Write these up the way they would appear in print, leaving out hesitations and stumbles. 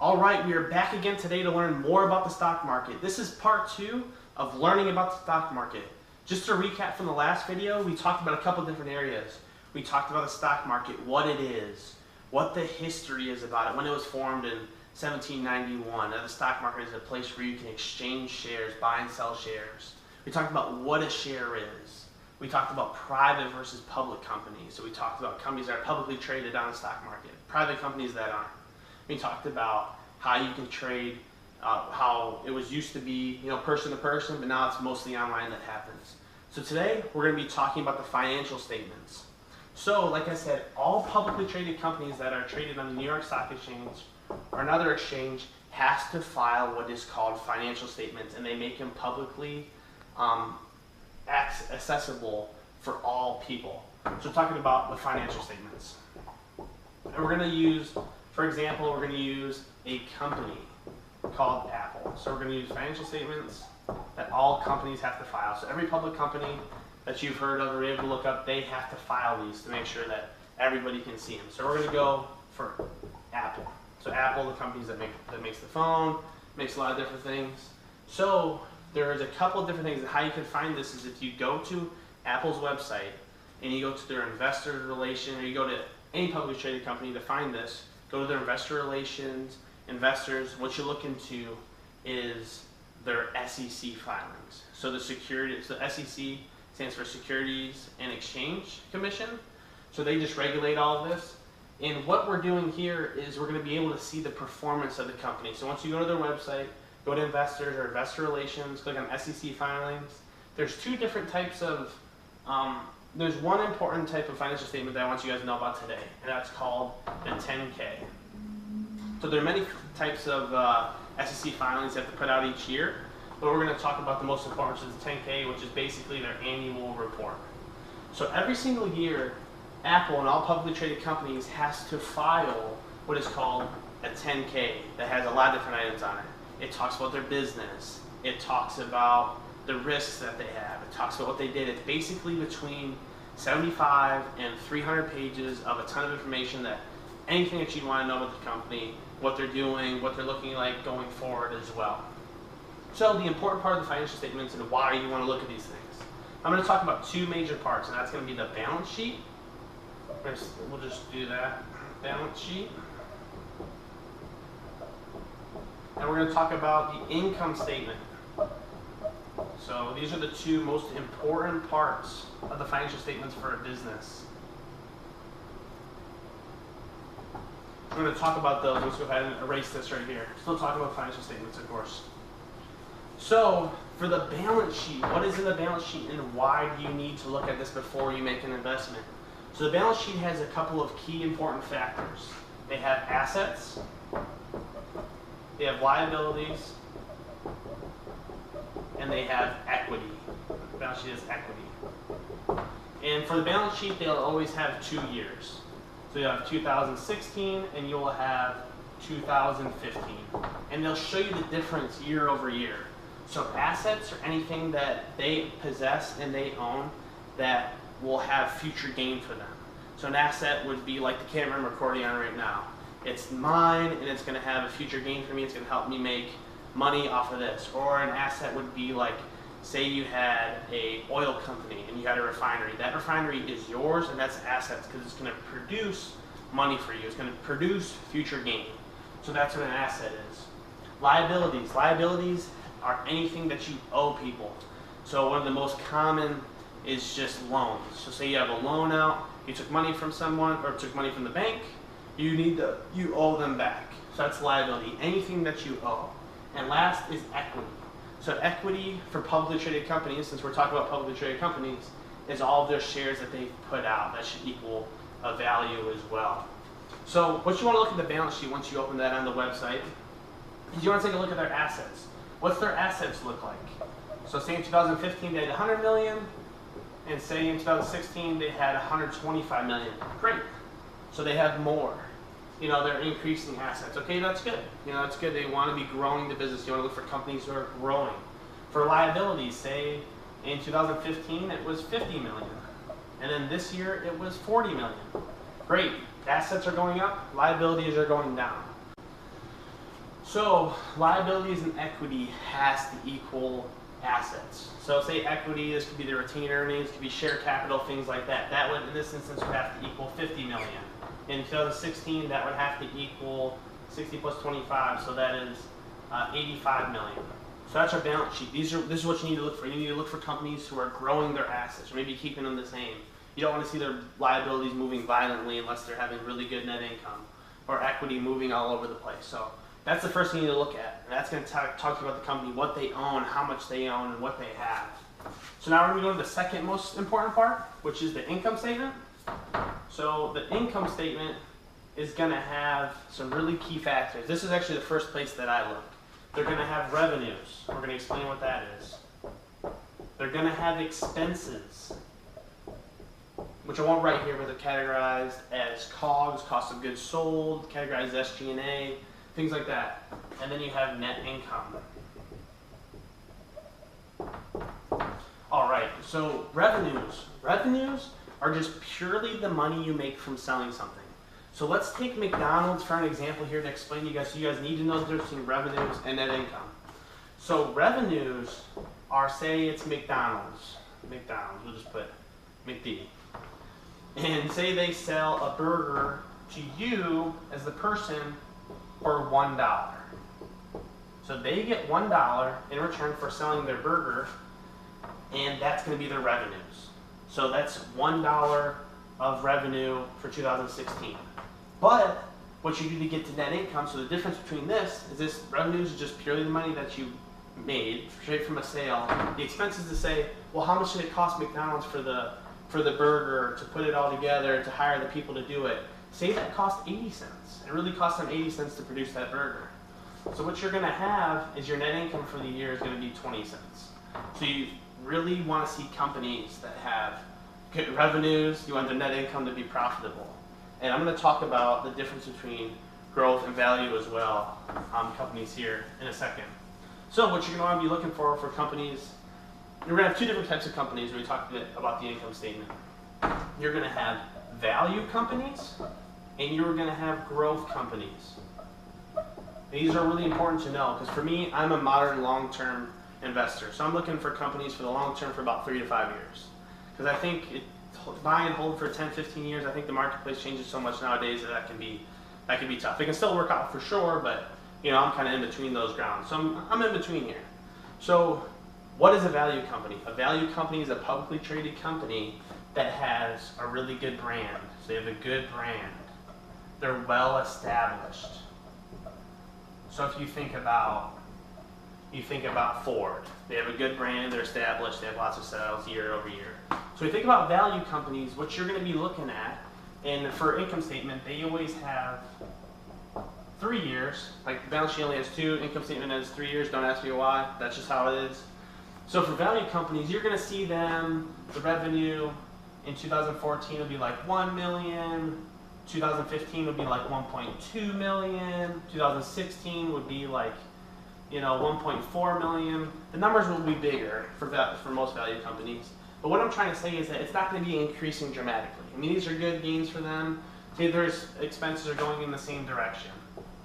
All right, we are back again today to learn more about the stock market. This is part 2 of learning about the stock market. Just to recap from the last video, we talked about a couple different areas. We talked about the stock market, what it is, what the history is about it, when it was formed in 1791. Now, the stock market is a place where you can exchange shares, buy and sell shares. We talked about what a share is. We talked about private versus public companies. So we talked about companies that are publicly traded on the stock market, private companies that aren't. We talked about how you can trade, how it was used to be, person to person, but now it's mostly online that happens. So today we're going to be talking about the financial statements. So, like I said, all publicly traded companies that are traded on the New York Stock Exchange or another exchange has to file what is called financial statements, and they make them publicly accessible for all people. So we're talking about the financial statements. And we're going to use, for example, we're going to use a company called Apple. So we're going to use financial statements that all companies have to file. So every public company that you've heard of or able to look up, they have to file these to make sure that everybody can see them. So we're going to go for Apple. So Apple, the companies that makes the phone, makes a lot of different things. So there's a couple of different things. And how you can find this is if you go to Apple's website and you go to their investor relation, or you go to any publicly traded company to find this, go to their investor relations, investors. What you look into is their SEC filings. So the SEC stands for Securities and Exchange Commission. So they just regulate all of this. And what we're doing here is we're going to be able to see the performance of the company. So once you go to their website, go to investors or investor relations, click on SEC filings. There's two different types of, there's one important type of financial statement that I want you guys to know about today, and that's called the 10K. So there are many types of SEC filings that have to put out each year, but we're going to talk about the most important, which is the 10K, which is basically their annual report. So every single year, Apple and all publicly traded companies has to file what is called a 10K that has a lot of different items on it. It talks about their business. It talks about the risks that they have. It talks about what they did. It's basically between 75 and 300 pages of a ton of information, that anything that you want to know about the company, what they're doing, what they're looking like going forward as well. So the important part of the financial statements and why you want to look at these things. I'm going to talk about two major parts, and that's going to be the balance sheet. We'll just do that, balance sheet. And we're going to talk about the income statement. So these are the two most important parts of the financial statements for a business. I'm going to talk about those. Let's go ahead and erase this right here. Still talking about financial statements, of course. So for the balance sheet, what is in the balance sheet and why do you need to look at this before you make an investment? So the balance sheet has a couple of key important factors. They have assets, they have liabilities, and they have equity. The balance sheet has equity. And for the balance sheet, they'll always have 2 years. So you have 2016 and you'll have 2015. And they'll show you the difference year over year. So assets are anything that they possess and they own that will have future gain for them. So an asset would be like the camera I'm recording on right now. It's mine and it's going to have a future gain for me. It's going to help me make money off of this. Or an asset would be like, say you had an oil company and you had a refinery. That refinery is yours, and that's assets because it's going to produce money for you. It's going to produce future gain. So that's what an asset is. Liabilities. Liabilities are anything that you owe people. So one of the most common is just loans. So say you have a loan out, you took money from someone or took money from the bank, you owe them back. So that's liability, anything that you owe. And last is equity. So equity for publicly traded companies, since we're talking about publicly traded companies, is all of their shares that they've put out. That should equal a value as well. So what you want to look at the balance sheet once you open that on the website is you want to take a look at their assets. What's their assets look like? So say in 2015 they had 100 million, and say in 2016 they had 125 million. Great. So they have more. They're increasing assets. Okay, that's good. That's good. They want to be growing the business. You want to look for companies who are growing. For liabilities, say in 2015 it was 50 million. And then this year it was 40 million. Great. Assets are going up, liabilities are going down. So liabilities and equity has to equal assets. So say equity, this could be the retained earnings, could be share capital, things like that. That would, in this instance, would have to equal 50 million. In 2016, that would have to equal 60 plus 25, so that is 85 million. So that's our balance sheet. This is what you need to look for. You need to look for companies who are growing their assets, or maybe keeping them the same. You don't want to see their liabilities moving violently unless they're having really good net income, or equity moving all over the place. So that's the first thing you need to look at. And that's going to talk to you about the company, what they own, how much they own, and what they have. So now we're going to go to the second most important part, which is the income statement. So the income statement is going to have some really key factors. This is actually the first place that I look. They're going to have revenues. We're going to explain what that is. They're going to have expenses, which I won't write here, but they're categorized as COGS, cost of goods sold, categorized as SG&A, things like that. And then you have net income. All right, so revenues. Revenues are just purely the money you make from selling something. So let's take McDonald's for an example here to explain to you guys, so you guys need to know the difference between revenues and net income. So revenues are, say it's McDonald's, we'll just put McD. And say they sell a burger to you as the person for $1. So they get $1 in return for selling their burger, and that's going to be their revenues. So that's $1 of revenue for 2016. But what you do to get to net income, so the difference between this is this revenues is just purely the money that you made straight from a sale. The expenses to say, well, how much did it cost McDonald's for the burger, to put it all together, to hire the people to do it? Say that cost 80 cents. It really cost them 80 cents to produce that burger. So what you're going to have is your net income for the year is going to be 20 cents. So you really want to see companies that have good revenues. You want their net income to be profitable. And I'm going to talk about the difference between growth and value as well, companies here in a second. So what you're going to want to be looking for companies, you're going to have two different types of companies when we talk a bit about the income statement. You're going to have value companies, and you're going to have growth companies. These are really important to know, because for me, I'm a modern long-term investor. So I'm looking for companies for the long term for about 3 to 5 years. Because I think buy and hold for 10, 15 years, I think the marketplace changes so much nowadays that can be tough. It can still work out for sure, but I'm kind of in between those grounds. So I'm in between here. So what is a value company? A value company is a publicly traded company that has a really good brand. So they have a good brand. They're well established. So if you think about Ford, they have a good brand, they're established, they have lots of sales year over year. So you think about value companies, what you're going to be looking at, and for income statement, they always have 3 years. Like the balance sheet only has 2, income statement has 3 years, don't ask me why, that's just how it is. So for value companies, you're going to see them, the revenue in 2014 will be like 1 million, 2015 would be like 1.2 million, 2016 would be like 1.4 million. The numbers will be bigger for most value companies. But what I'm trying to say is that it's not going to be increasing dramatically. I mean, these are good gains for them. Say their expenses are going in the same direction.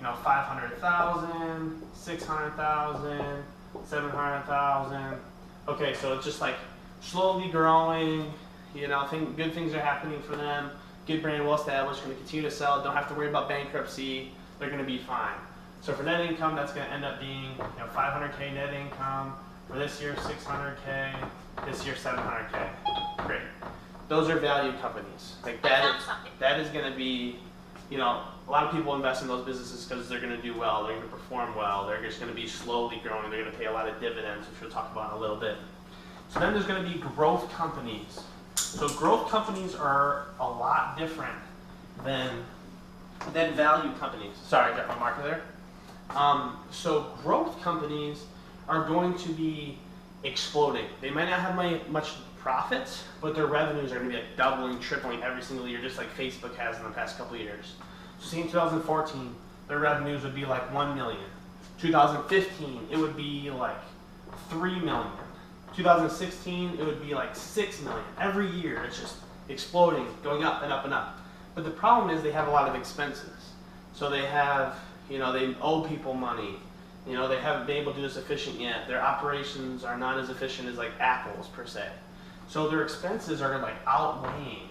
500,000, 600,000, 700,000. Okay, so it's just like slowly growing. Good things are happening for them. Good brand, well established, going to continue to sell. Don't have to worry about bankruptcy. They're going to be fine. So for net income, that's going to end up being 500K net income. For this year, 600K. This year, 700K. Great. Those are value companies. Like that is going to be, a lot of people invest in those businesses because they're going to do well. They're going to perform well. They're just going to be slowly growing. They're going to pay a lot of dividends, which we'll talk about in a little bit. So then there's going to be growth companies. So growth companies are a lot different than value companies. Sorry, I got my marker there. So growth companies are going to be exploding. They might not have much profits, but their revenues are going to be like doubling, tripling every single year, just like Facebook has in the past couple of years. So see, in 2014, their revenues would be like 1 million. 2015, it would be like 3 million. 2016, it would be like 6 million. Every year, it's just exploding, going up and up and up. But the problem is they have a lot of expenses. So they have, You know, they owe people money. You know, they haven't been able to do this efficient yet. Their operations are not as efficient as like Apple's per se. So their expenses are like outweighing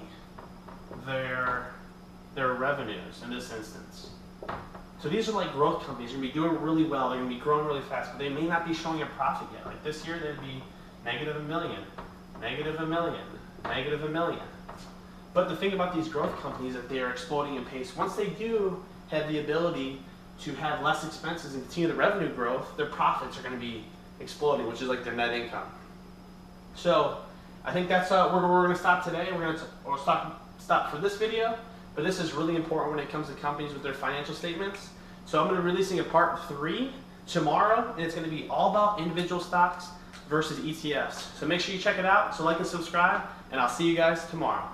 their revenues in this instance. So these are like growth companies. They're going to be doing really well. They're going to be growing really fast, but they may not be showing a profit yet. Like this year, they'd be negative $1 million, negative $1 million, negative $1 million. But the thing about these growth companies is that they are exploding in pace. Once they do have the ability to have less expenses and continue the revenue growth, their profits are going to be exploding, which is like their net income. So I think that's where we're going to stop today. We're going to stop for this video, but this is really important when it comes to companies with their financial statements. So I'm going to be releasing a part 3 tomorrow, and it's going to be all about individual stocks versus ETFs. So make sure you check it out. So like and subscribe, and I'll see you guys tomorrow.